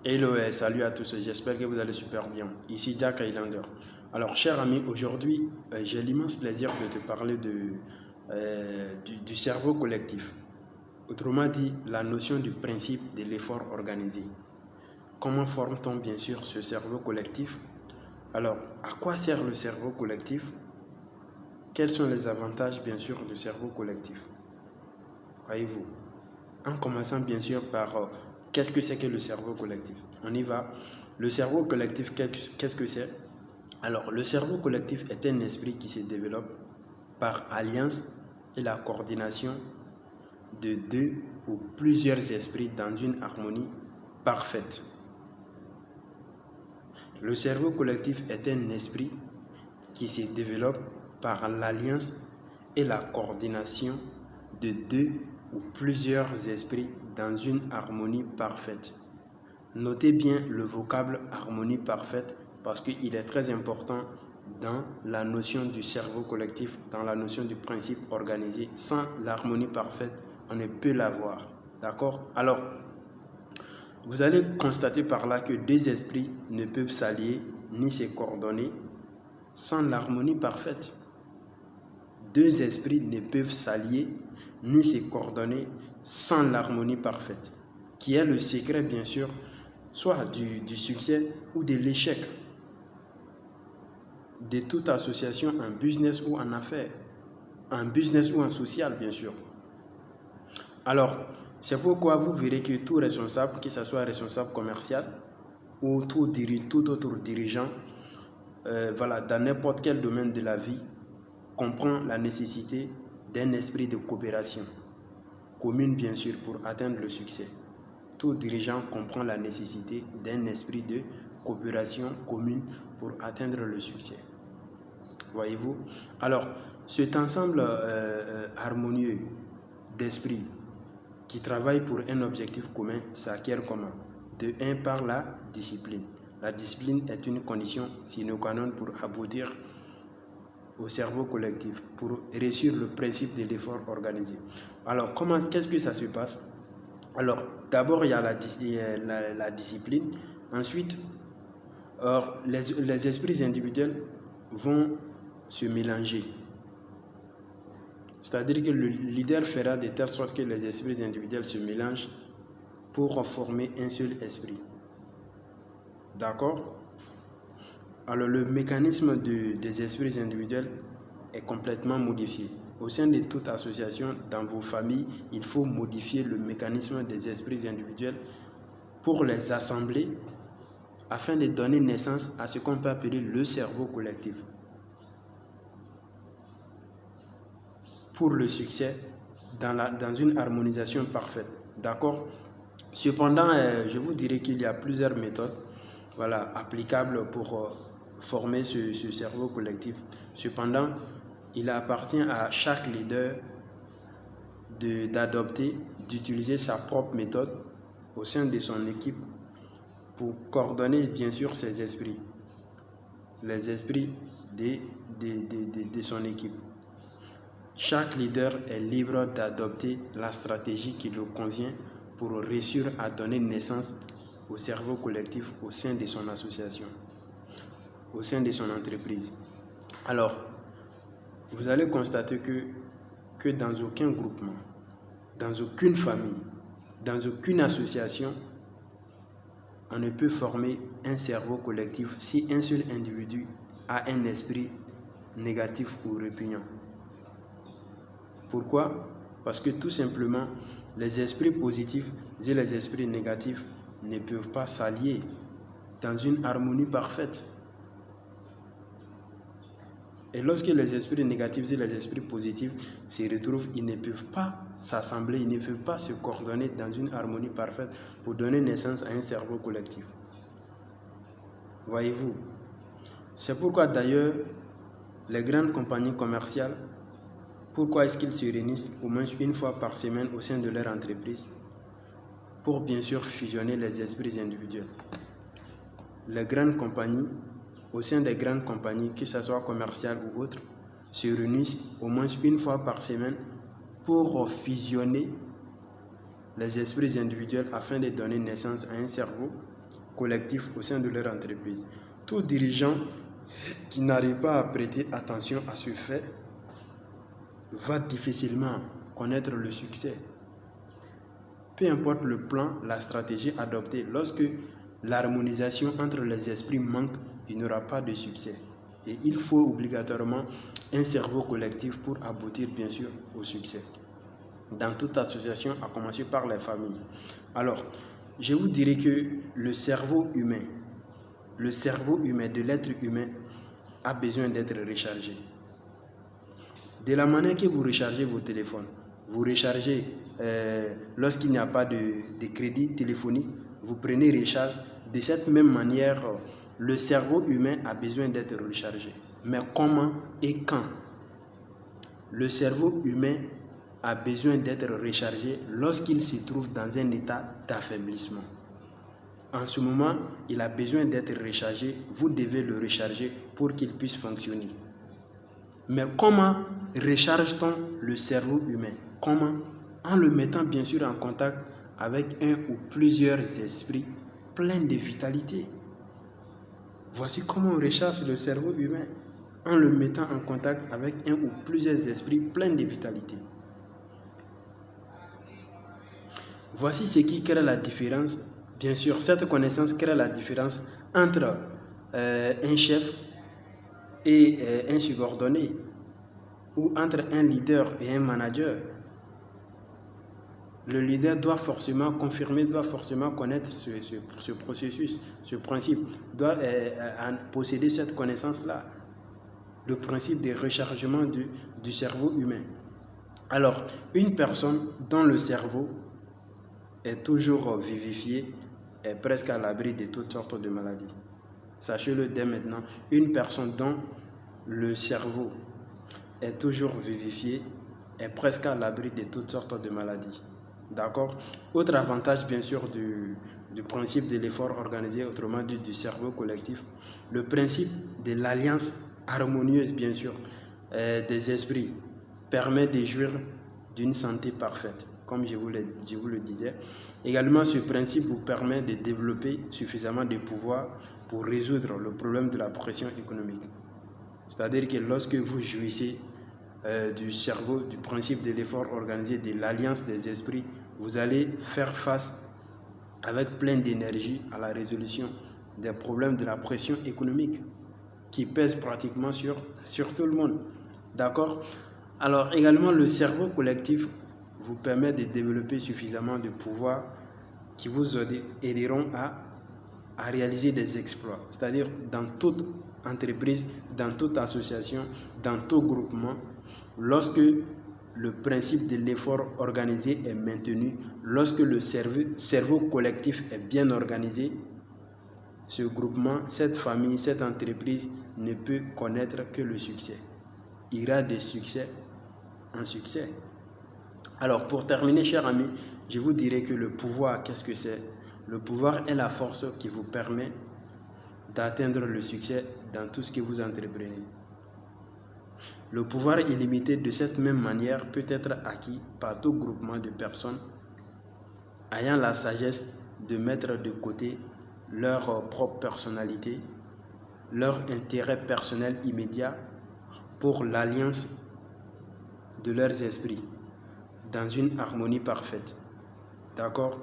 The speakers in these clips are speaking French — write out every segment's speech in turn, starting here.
Hello et salut à tous, j'espère que vous allez super bien. Ici Jack Highlander. Alors, cher ami, aujourd'hui, j'ai l'immense plaisir de te parler du cerveau collectif. Autrement dit, la notion du principe de l'effort organisé. Comment forme-t-on bien sûr ce cerveau collectif? Alors, à quoi sert le cerveau collectif? Quels sont les avantages bien sûr du cerveau collectif? Voyez-vous? En commençant bien sûr par qu'est-ce que c'est que le cerveau collectif? On y va. Le cerveau collectif, qu'est-ce que c'est? Alors, le cerveau collectif est un esprit qui se développe par alliance et la coordination de deux ou plusieurs esprits dans une harmonie parfaite. Le cerveau collectif est un esprit qui se développe par l'alliance et la coordination de deux ou plusieurs esprits dans une harmonie parfaite. Notez bien le vocable harmonie parfaite parce qu'il est très important dans la notion du cerveau collectif, dans la notion du principe organisé. Sans l'harmonie parfaite, on ne peut l'avoir. D'accord? Alors, vous allez constater par là que deux esprits ne peuvent s'allier ni se coordonner sans l'harmonie parfaite. Deux esprits ne peuvent s'allier ni se coordonner sans l'harmonie parfaite, qui est le secret bien sûr, soit du succès ou de l'échec de toute association en business ou en affaires, en business ou en social bien sûr. Alors, c'est pourquoi vous verrez que tout responsable, que ce soit responsable commercial ou tout autre dirigeant, dans n'importe quel domaine de la vie, comprend la nécessité d'un esprit de coopération commune bien sûr pour atteindre le succès. Tout dirigeant comprend la nécessité d'un esprit de coopération commune pour atteindre le succès. Voyez-vous? Alors, cet ensemble harmonieux d'esprits qui travaillent pour un objectif commun s'acquiert comment? De un, par la discipline. La discipline est une condition sine qua non pour aboutir au cerveau collectif, pour réussir le principe de l'effort organisé. Alors, qu'est-ce que ça se passe? Alors, d'abord, il y a la discipline. Ensuite, les esprits individuels vont se mélanger. C'est-à-dire que le leader fera de telle sorte que les esprits individuels se mélangent pour former un seul esprit. D'accord? Alors, le mécanisme des esprits individuels est complètement modifié. Au sein de toute association, dans vos familles, il faut modifier le mécanisme des esprits individuels pour les assembler afin de donner naissance à ce qu'on peut appeler le cerveau collectif. Pour le succès dans une harmonisation parfaite. D'accord? Cependant, je vous dirais qu'il y a plusieurs méthodes applicables pour former ce cerveau collectif. Cependant, il appartient à chaque leader d'adopter, d'utiliser sa propre méthode au sein de son équipe pour coordonner bien sûr ses esprits, les esprits de son équipe. Chaque leader est libre d'adopter la stratégie qui lui convient pour réussir à donner naissance au cerveau collectif au sein de son association, au sein de son entreprise. Alors, vous allez constater que dans aucun groupement, dans aucune famille, dans aucune association, on ne peut former un cerveau collectif si un seul individu a un esprit négatif ou répugnant. Pourquoi? Parce que tout simplement, les esprits positifs et les esprits négatifs ne peuvent pas s'allier dans une harmonie parfaite. Et lorsque les esprits négatifs et les esprits positifs se retrouvent, ils ne peuvent pas s'assembler, ils ne peuvent pas se coordonner dans une harmonie parfaite pour donner naissance à un cerveau collectif. Voyez-vous? C'est pourquoi d'ailleurs, les grandes compagnies commerciales, pourquoi est-ce qu'ils se réunissent au moins une fois par semaine au sein de leur entreprise? Pour bien sûr fusionner les esprits individuels. Les grandes compagnies, au sein des grandes compagnies, que ce soit commerciales ou autres, se réunissent au moins une fois par semaine pour fusionner les esprits individuels afin de donner naissance à un cerveau collectif au sein de leur entreprise. Tout dirigeant qui n'arrive pas à prêter attention à ce fait va difficilement connaître le succès. Peu importe le plan, la stratégie adoptée, lorsque l'harmonisation entre les esprits manque, il n'y aura pas de succès. Et il faut obligatoirement un cerveau collectif pour aboutir bien sûr au succès. Dans toute association, à commencer par les familles. Alors, je vous dirais que le cerveau humain de l'être humain a besoin d'être rechargé. De la manière que vous rechargez vos téléphones, vous rechargez lorsqu'il n'y a pas de crédit téléphonique, vous prenez recharge. De cette même manière, le cerveau humain a besoin d'être rechargé. Mais comment et quand? Le cerveau humain a besoin d'être rechargé lorsqu'il se trouve dans un état d'affaiblissement. En ce moment, il a besoin d'être rechargé. Vous devez le recharger pour qu'il puisse fonctionner. Mais comment recharge-t-on le cerveau humain? Comment? En le mettant bien sûr en contact avec un ou plusieurs esprits pleins de vitalité. Voici comment on recharge le cerveau humain, en le mettant en contact avec un ou plusieurs esprits pleins de vitalité. Voici ce qui crée la différence. Bien sûr, cette connaissance crée la différence entre un chef et un subordonné, ou entre un leader et un manager. Le leader doit forcément confirmer, doit forcément connaître ce processus, ce principe, doit posséder cette connaissance-là, le principe de rechargement du cerveau humain. Alors, une personne dont le cerveau est toujours vivifié est presque à l'abri de toutes sortes de maladies. Sachez-le dès maintenant, une personne dont le cerveau est toujours vivifié est presque à l'abri de toutes sortes de maladies. D'accord? Autre avantage, bien sûr, du principe de l'effort organisé, autrement dit du cerveau collectif, le principe de l'alliance harmonieuse, bien sûr, des esprits permet de jouir d'une santé parfaite, comme je vous le disais. Également, ce principe vous permet de développer suffisamment de pouvoir pour résoudre le problème de la pression économique. C'est-à-dire que lorsque vous jouissez du cerveau, du principe de l'effort organisé, de l'alliance des esprits, vous allez faire face avec plein d'énergie à la résolution des problèmes de la pression économique qui pèse pratiquement sur tout le monde. D'accord? Alors également, le cerveau collectif vous permet de développer suffisamment de pouvoir qui vous aideront à réaliser des exploits. C'est-à-dire dans toute entreprise, dans toute association, dans tout groupement, lorsque le principe de l'effort organisé est maintenu, lorsque le cerveau collectif est bien organisé, ce groupement, cette famille, cette entreprise ne peut connaître que le succès. Il ira de succès en succès. Alors pour terminer, chers amis, je vous dirais que le pouvoir, qu'est-ce que c'est? Le pouvoir est la force qui vous permet d'atteindre le succès dans tout ce que vous entreprenez. Le pouvoir illimité de cette même manière peut être acquis par tout groupement de personnes ayant la sagesse de mettre de côté leur propre personnalité, leur intérêt personnel immédiat pour l'alliance de leurs esprits dans une harmonie parfaite. D'accord?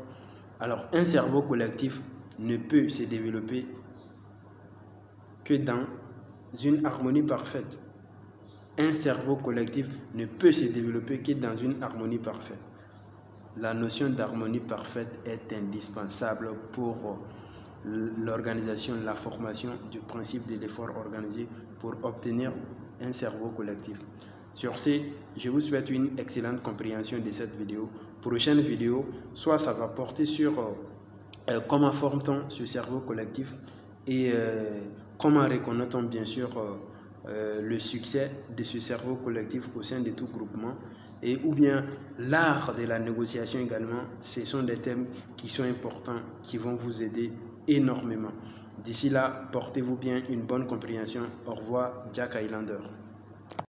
Alors, un cerveau collectif ne peut se développer que dans une harmonie parfaite. Un cerveau collectif ne peut se développer que dans une harmonie parfaite. La notion d'harmonie parfaite est indispensable pour l'organisation, la formation du principe de l'effort organisé pour obtenir un cerveau collectif. Sur ce, je vous souhaite une excellente compréhension de cette vidéo. Prochaine vidéo, soit ça va porter sur comment forme-t-on ce cerveau collectif et comment reconnaît-on bien sûr le succès de ce cerveau collectif au sein de tout groupement, et ou bien l'art de la négociation également. Ce sont des thèmes qui sont importants, qui vont vous aider énormément. D'ici là, portez-vous bien, une bonne compréhension. Au revoir, Jack Highlander.